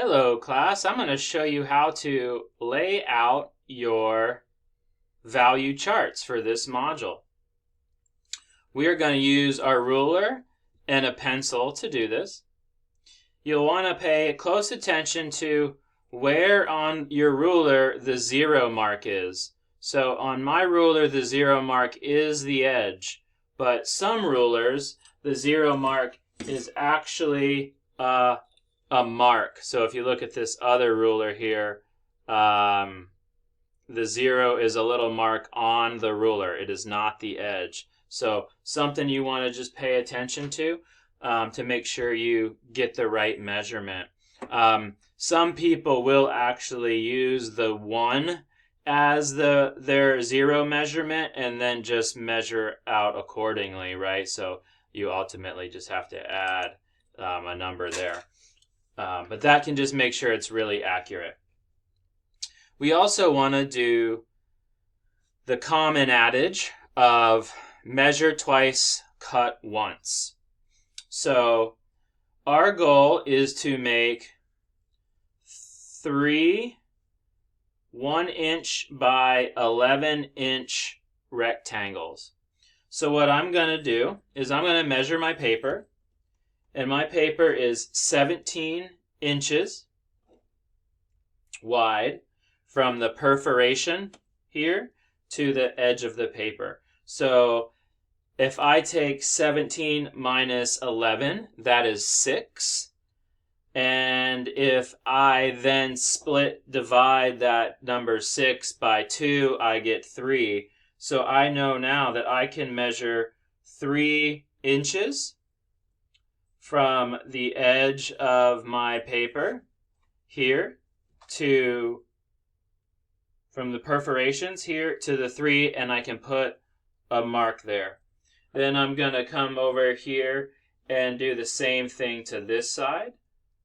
Hello class, I'm going to show you how to lay out your value charts for this module. We are going to use our ruler and a pencil to do this. You'll want to pay close attention to where on your ruler the 0 mark is. So on my ruler the 0 mark is the edge, but some rulers the 0 mark is actually a mark. So if you look at this other ruler here, the 0 is a little mark on the ruler. It is not the edge. So something you want to just pay attention to make sure you get the right measurement. Some people will actually use the 1 as their 0 measurement and then just measure out accordingly, right? So you ultimately just have to add a number there. But that can just make sure it's really accurate. We also want to do the common adage of measure twice, cut once. So our goal is to make 3 1-inch by 11-inch rectangles. So what I'm going to do is I'm going to measure my paper. And my paper is 17 inches wide from the perforation here to the edge of the paper. So if I take 17 minus 11, that is 6. And if I then divide that number 6 by 2, I get 3. So I know now that I can measure 3 inches from the edge of my paper here from the perforations here to the 3, and I can put a mark there. Then I'm going to come over here and do the same thing to this side.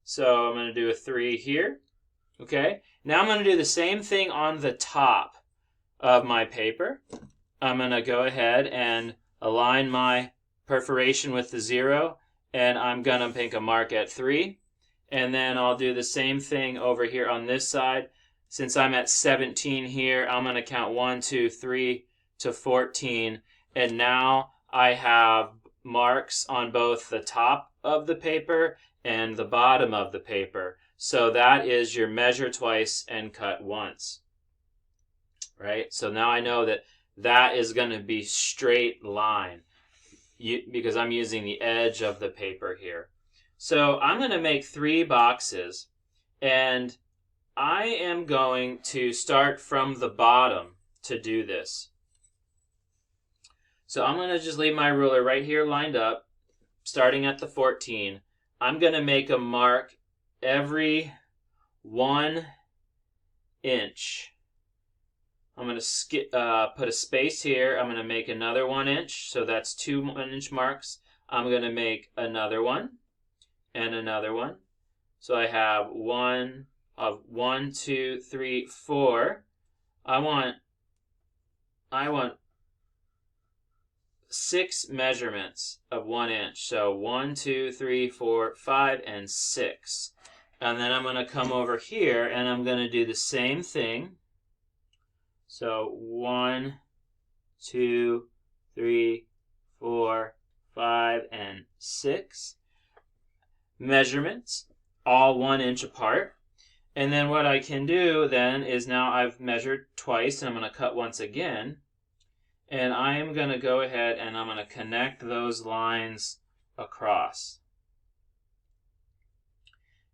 So I'm going to do a 3 here. Okay, now I'm going to do the same thing on the top of my paper. I'm going to go ahead and align my perforation with the 0. And I'm going to make a mark at 3. And then I'll do the same thing over here on this side. Since I'm at 17 here, I'm going to count 1, 2, 3 to 14. And now I have marks on both the top of the paper and the bottom of the paper. So that is your measure twice and cut once. Right? So now I know that that is going to be straight line. Because I'm using the edge of the paper here. So I'm going to make 3 boxes, and I am going to start from the bottom to do this. So I'm going to just leave my ruler right here lined up, starting at the 14. I'm going to make a mark every 1 inch. I'm going to put a space here. I'm going to make another 1 inch. So that's 2 1-inch marks. I'm going to make another one and another one. So I have 1, 2, 3, 4. I want 6 measurements of 1 inch. So 1, 2, 3, 4, 5, and 6. And then I'm going to come over here and I'm going to do the same thing. So 1, 2, 3, 4, 5, and 6 measurements, all 1 inch apart. And then what I can do then is now I've measured twice, and I'm going to cut once again. And I am going to go ahead and I'm going to connect those lines across.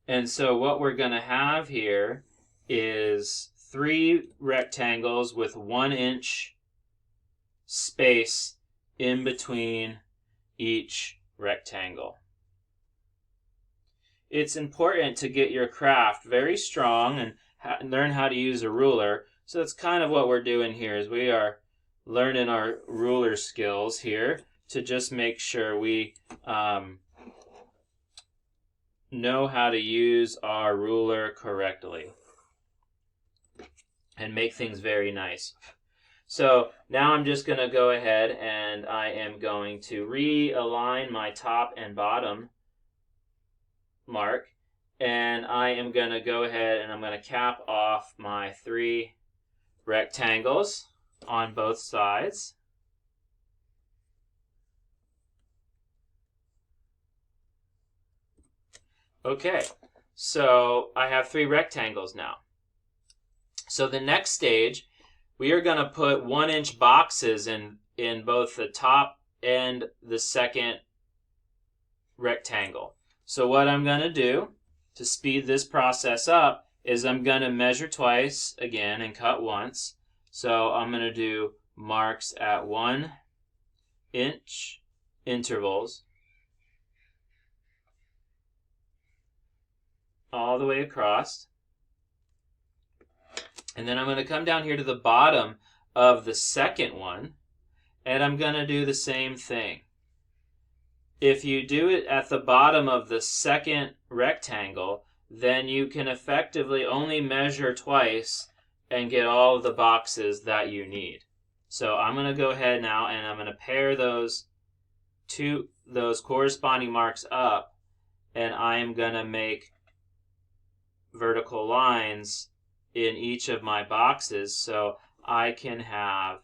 And so what we're going to have here is 3 rectangles with 1 inch space in between each rectangle. It's important to get your craft very strong and learn how to use a ruler. So that's kind of what we're doing here, is we are learning our ruler skills here to just make sure we know how to use our ruler correctly and make things very nice. So now I'm just going to go ahead and I am going to realign my top and bottom mark and I am going to go ahead and I'm going to cap off my 3 rectangles on both sides. Okay, so I have 3 rectangles now. So the next stage, we are going to put 1-inch boxes in both the top and the second rectangle. So what I'm going to do to speed this process up is I'm going to measure twice again and cut once. So I'm going to do marks at 1-inch intervals all the way across. And then I'm going to come down here to the bottom of the second one, and I'm going to do the same thing. If you do it at the bottom of the second rectangle, then you can effectively only measure twice and get all of the boxes that you need. So I'm going to go ahead now and I'm going to pair those corresponding marks up, and I am going to make vertical lines in each of my boxes so I can have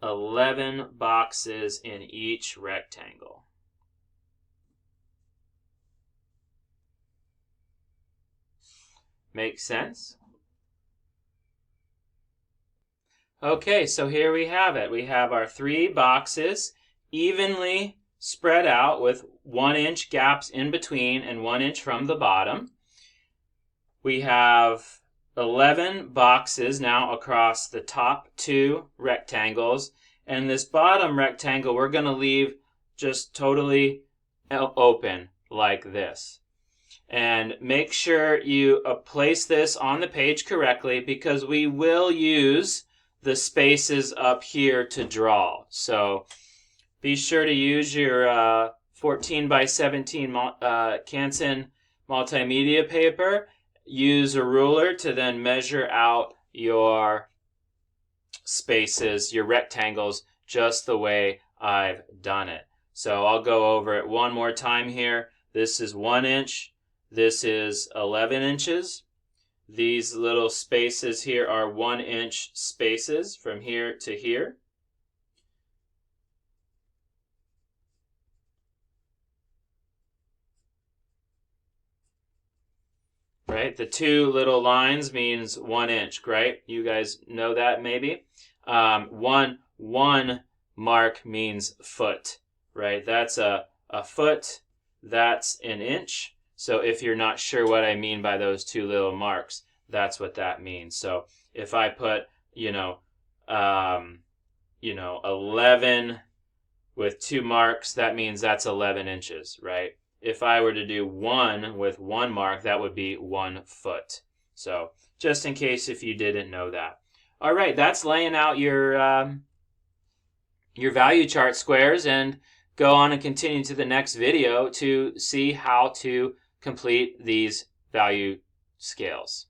11 boxes in each rectangle. Make sense? Okay, so here we have it. We have our 3 boxes evenly spread out with 1-inch gaps in between and 1 inch from the bottom. We have 11 boxes now across the top 2 rectangles, and this bottom rectangle we're going to leave just totally open like this. And make sure you place this on the page correctly, because we will use the spaces up here to draw. So be sure to use your 14 by 17 Canson multimedia paper. Use a ruler to then measure out your spaces, your rectangles, just the way I've done it. So I'll go over it one more time here. This is 1 inch. This is 11 inches. These little spaces here are 1-inch spaces from here to here. Right? The 2 little lines means 1 inch, right? You guys know that maybe? One mark means foot, right? That's a foot, that's an inch. So if you're not sure what I mean by those 2 little marks, that's what that means. So if I put, 11 with 2 marks, that means that's 11 inches, right? If I were to do 1 with 1 mark, that would be 1 foot. So just in case if you didn't know that. All right, that's laying out your value chart squares, and go on and continue to the next video to see how to complete these value scales.